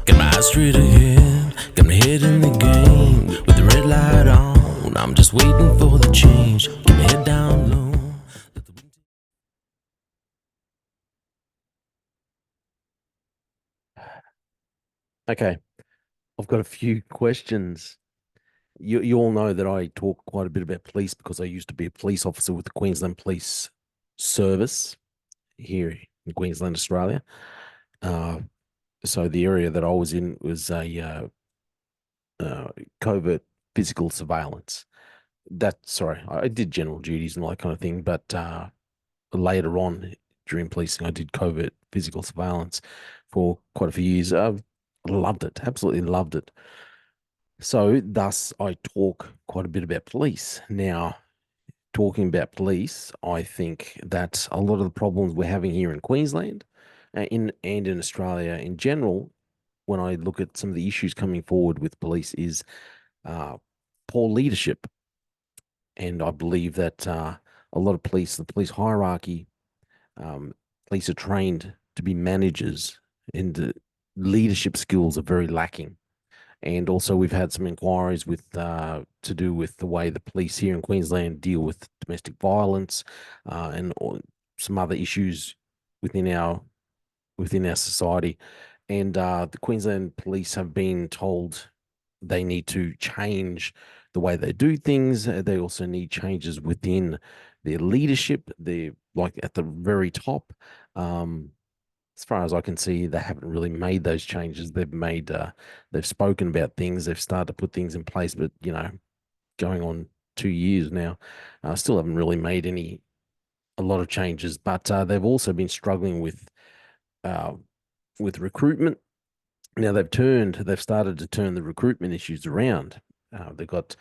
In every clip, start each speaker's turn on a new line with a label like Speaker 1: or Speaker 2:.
Speaker 1: Got my eyes straight ahead, got my head in the game. With the red light on, I'm just waiting for the change. Keep my head down low. Let the wind
Speaker 2: Okay, I've got a few questions. You all know that I talk quite a bit about police because I used to be a police officer with the Queensland Police Service here in Queensland, Australia. Uh, so the area that I was in was a covert physical surveillance. Sorry, I did general duties and all that kind of thing, but later on during policing, I did covert physical surveillance for quite a few years. Loved it, absolutely loved it. So, thus, I talk quite a bit about police. Now, talking about police, I think that a lot of the problems we're having here in Queensland, in Australia in general, when I look at some of the issues coming forward with police, is uh, poor leadership. And I believe that a lot of the police hierarchy, um, police are trained to be managers, and the leadership skills are very lacking. And also, we've had some inquiries with to do with the way the police here in Queensland deal with domestic violence and some other issues within our within our society. And the Queensland police have been told they need to change the way they do things. They also need changes within their leadership. They're like at the very top. Um, as far as I can see, they haven't really made those changes. They've spoken about things, they've started to put things in place, but going on 2 years now, still haven't really made a lot of changes. But they've also been struggling uh, with recruitment. Now they've started to turn the recruitment issues around. They've got,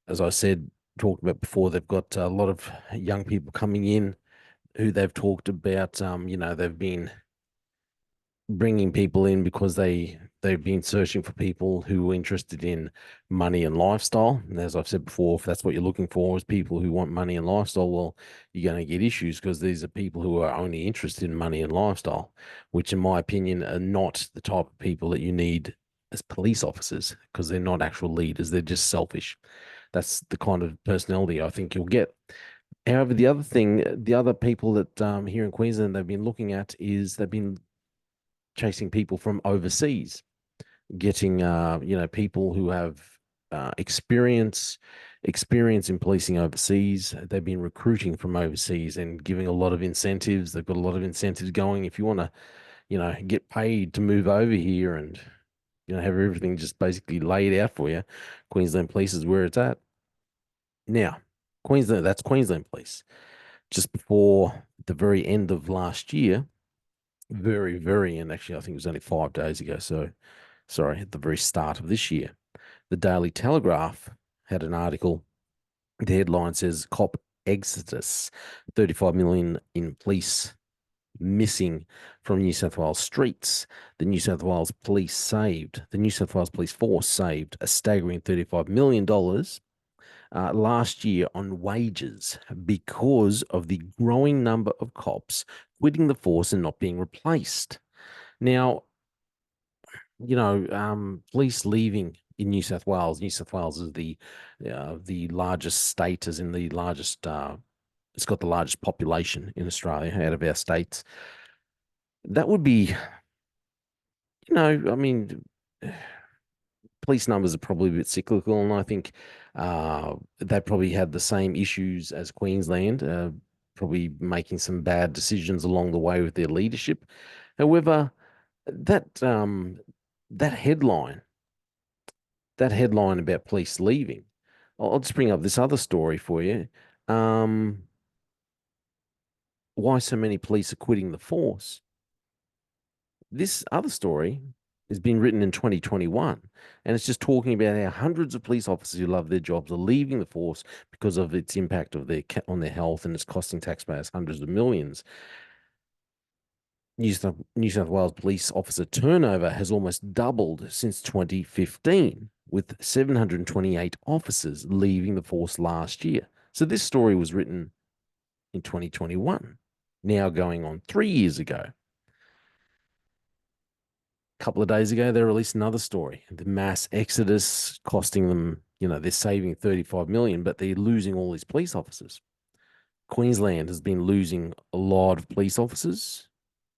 Speaker 2: as I said, talked about before, they've got a lot of young people coming in who they've talked about. They've been bringing people in because they've been searching for people who are interested in money and lifestyle. And as I've said before, if that's what you're looking for is people who want money and lifestyle, well, you're going to get issues because these are people who are only interested in money and lifestyle, which in my opinion are not the type of people that you need as police officers because they're not actual leaders. They're just selfish. That's the kind of personality I think you'll get. However, the other people that here in Queensland they've been looking at is they've been chasing people from overseas, getting people who have experience in policing overseas. They've been recruiting from overseas and giving a lot of incentives. They've got a lot of incentives going. If you want to, get paid to move over here and have everything just basically laid out for you, Queensland Police is where it's at. Now, that's Queensland Police. Just before the very end of last year, very, very, and actually, I think it was only 5 days ago. So, sorry, at the very start of this year, the Daily Telegraph had an article. The headline says Cop Exodus, 35 million in police missing from New South Wales streets. The New South Wales Police Force saved a staggering $35 million last year on wages because of the growing number of cops quitting the force and not being replaced. Now, police leaving in New South Wales. New South Wales is the largest state, is in the largest. It's got the largest population in Australia out of our states. That would be, I mean, police numbers are probably a bit cyclical, and I think they probably had the same issues as Queensland, probably making some bad decisions along the way with their leadership. However, that that headline, that headline about police leaving, I'll just bring up this other story for you. Um, why so many police are quitting the force? This other story has been written in 2021, and it's just talking about how hundreds of police officers who love their jobs are leaving the force because of its impact on their health, and it's costing taxpayers hundreds of millions. New South Wales police officer turnover has almost doubled since 2015, with 728 officers leaving the force last year. So this story was written in 2021, now going on 3 years ago. A couple of days ago, they released another story. The mass exodus costing them, they're saving 35 million, but they're losing all these police officers. Queensland has been losing a lot of police officers,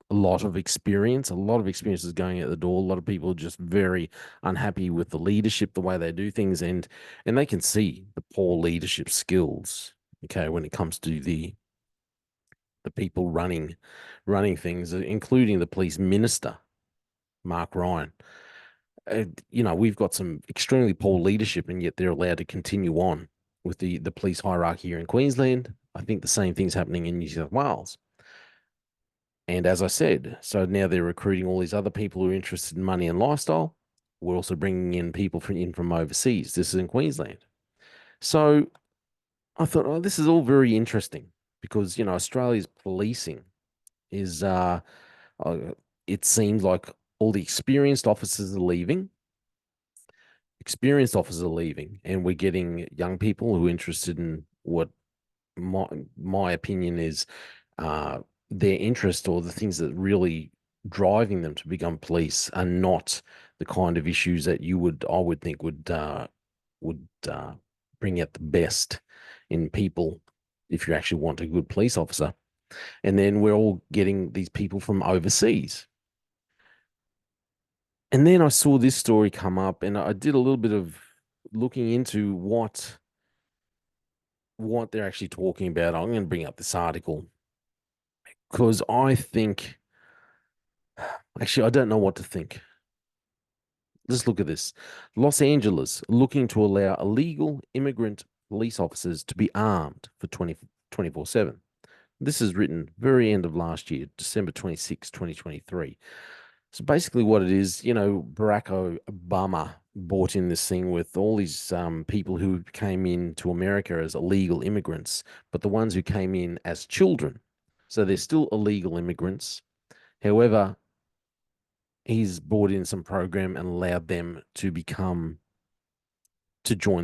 Speaker 2: a lot of experience is going out the door. A lot of people are just very unhappy with the leadership, the way they do things, and they can see the poor leadership skills. Okay, when it comes to the people running things, including the police minister, Mark Ryan. We've got some extremely poor leadership, and yet they're allowed to continue on with the police hierarchy here in Queensland. I think the same thing's happening in New South Wales. And as I said, so now they're recruiting all these other people who are interested in money and lifestyle. We're also bringing in people from overseas. This is in Queensland. So I thought, oh, this is all very interesting because, Australia's policing is, uh, it seems like all the experienced officers are leaving, and we're getting young people who are interested in what my opinion is uh, their interest or the things that really driving them to become police are not the kind of issues that I would think would bring out the best in people if you actually want a good police officer. And then we're all getting these people from overseas. And then I saw this story come up, and I did a little bit of looking into what they're actually talking about. I'm going to bring up this article because I think, actually, I don't know what to think. Let's look at this. Los Angeles looking to allow illegal immigrant police officers to be armed for 24/7. This is written very end of last year, December 26, 2023. So basically, what it is, Barack Obama brought in this thing with all these people who came into America as illegal immigrants, but the ones who came in as children. So they're still illegal immigrants. However, he's brought in some program and allowed them to join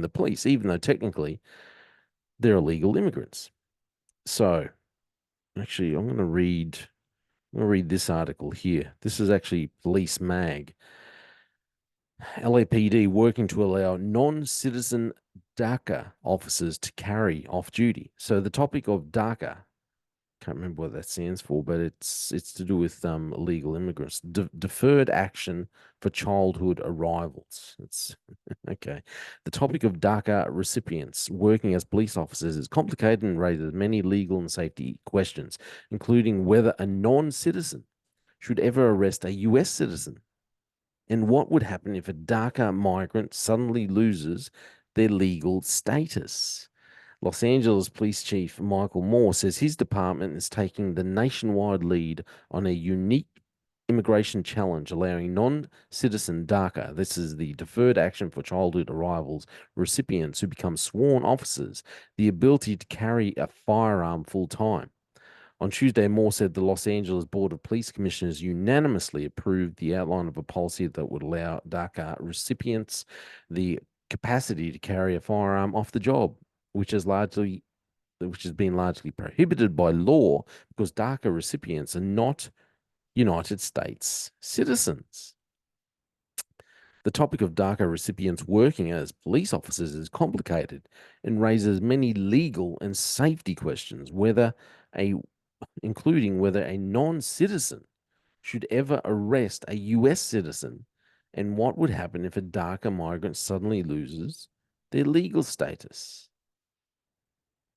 Speaker 2: the police, even though technically they're illegal immigrants. So actually, I'm going to read this article here. This is actually Police Mag. LAPD working to allow non-citizen DACA officers to carry off duty. So the topic of DACA, can't remember what that stands for, but it's to do with illegal immigrants. Deferred action for childhood arrivals. It's okay. The topic of DACA recipients working as police officers is complicated and raises many legal and safety questions, including whether a non-citizen should ever arrest a US citizen, and what would happen if a DACA migrant suddenly loses their legal status. Los Angeles Police Chief Michael Moore says his department is taking the nationwide lead on a unique immigration challenge, allowing non-citizen DACA, this is the Deferred Action for Childhood Arrivals, recipients who become sworn officers, the ability to carry a firearm full time. On Tuesday, Moore said the Los Angeles Board of Police Commissioners unanimously approved the outline of a policy that would allow DACA recipients the capacity to carry a firearm off the job, which has been largely prohibited by law because DACA recipients are not United States citizens. The topic of DACA recipients working as police officers is complicated and raises many legal and safety questions, including whether a non-citizen should ever arrest a US citizen, and what would happen if a DACA migrant suddenly loses their legal status.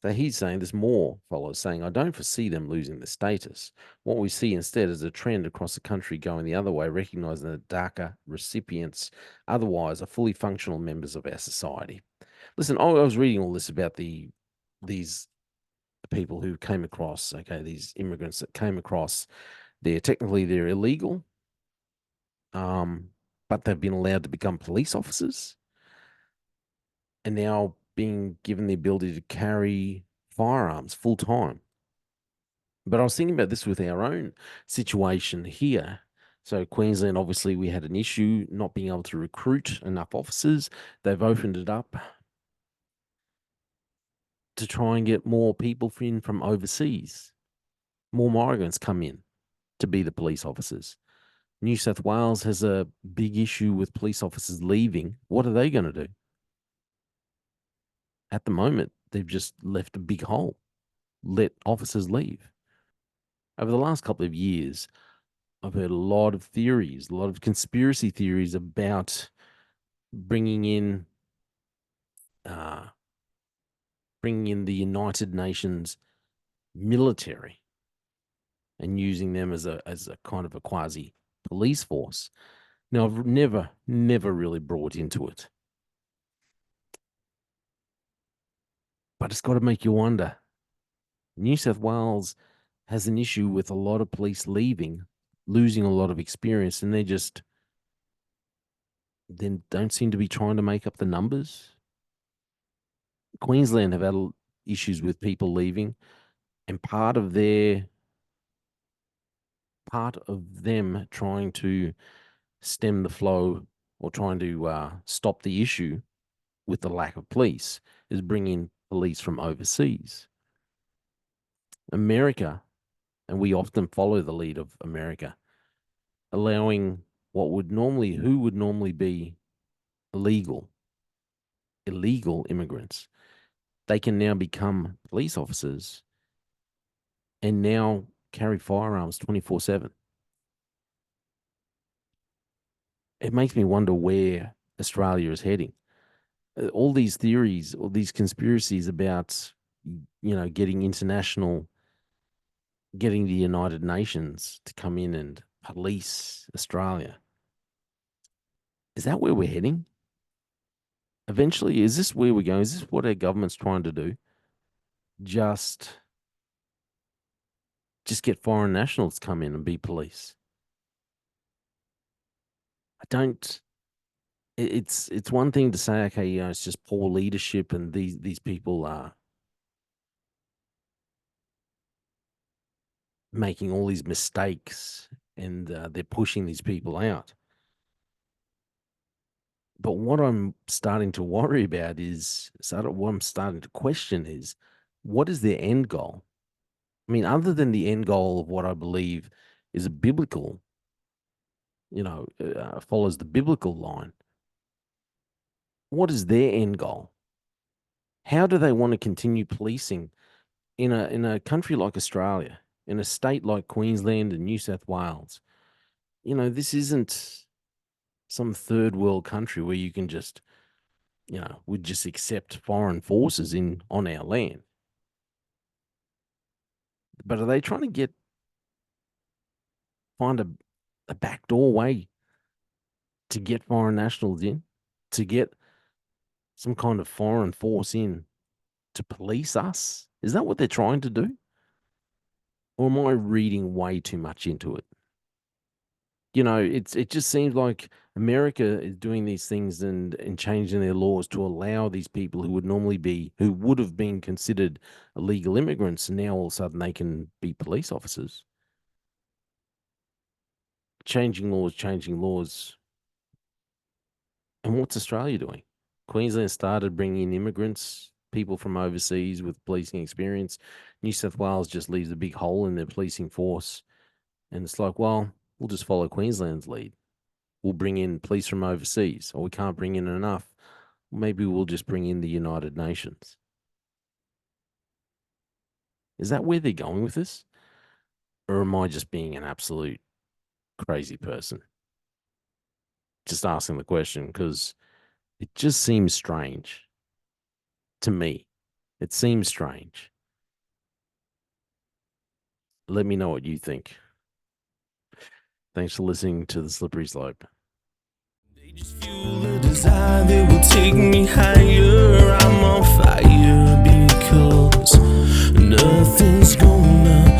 Speaker 2: So he's saying this more follows, saying, I don't foresee them losing the status. What we see instead is a trend across the country going the other way, recognizing that DACA recipients otherwise are fully functional members of our society. Listen, I was reading all this about these people who came across, okay, these immigrants that came across, they're illegal, but they've been allowed to become police officers and now being given the ability to carry firearms full time. But I was thinking about this with our own situation here. So Queensland, obviously, we had an issue not being able to recruit enough officers. They've opened it up to try and get more people in from overseas. More migrants come in to be the police officers. New South Wales has a big issue with police officers leaving. What are they going to do? At the moment, they've just left a big hole, let officers leave. Over the last couple of years, I've heard a lot of theories, a lot of conspiracy theories about bringing in uh, bringing in the United Nations military and using them as a kind of a quasi police force. Now, I've never really brought into it, but it's got to make you wonder. New South Wales has an issue with a lot of police leaving, losing a lot of experience, and they just then don't seem to be trying to make up the numbers. Queensland have had issues with people leaving, and part of them trying to stem the flow or trying to stop the issue with the lack of police is bringing police from overseas. America, and we often follow the lead of America, allowing who would normally be illegal immigrants. They can now become police officers and now carry firearms 24/7. It makes me wonder where Australia is heading. All these theories, all these conspiracies about, getting the United Nations to come in and police Australia. Is that where we're heading? Eventually, is this where we're going? Is this what our government's trying to do? Just get foreign nationals to come in and be police. I don't. It's one thing to say, okay, it's just poor leadership, and these people are making all these mistakes, and they're pushing these people out. But what I'm starting to worry about what I'm starting to question is, what is their end goal? I mean, other than the end goal of what I believe is a biblical, follows the biblical line, what is their end goal? How do they want to continue policing in a country like Australia, in a state like Queensland and New South Wales? This isn't some third world country where you can just, would just accept foreign forces on our land. But are they trying to find a backdoor way to get foreign nationals in, to get some kind of foreign force in to police us? Is that what they're trying to do? Or am I reading way too much into it? It just seems like America is doing these things and changing their laws to allow these people who would have been considered illegal immigrants, and now all of a sudden they can be police officers. Changing laws. And what's Australia doing? Queensland started bringing in immigrants, people from overseas with policing experience. New South Wales just leaves a big hole in their policing force. And it's like, well, we'll just follow Queensland's lead. We'll bring in police from overseas, or we can't bring in enough. Maybe we'll just bring in the United Nations. Is that where they're going with this? Or am I just being an absolute crazy person? Just asking the question because it just seems strange to me. It seems strange. Let me know what you think. Thanks for listening to The Slippery Slope.
Speaker 1: They just fuel a desire that will take me higher. I'm on fire because nothing's gonna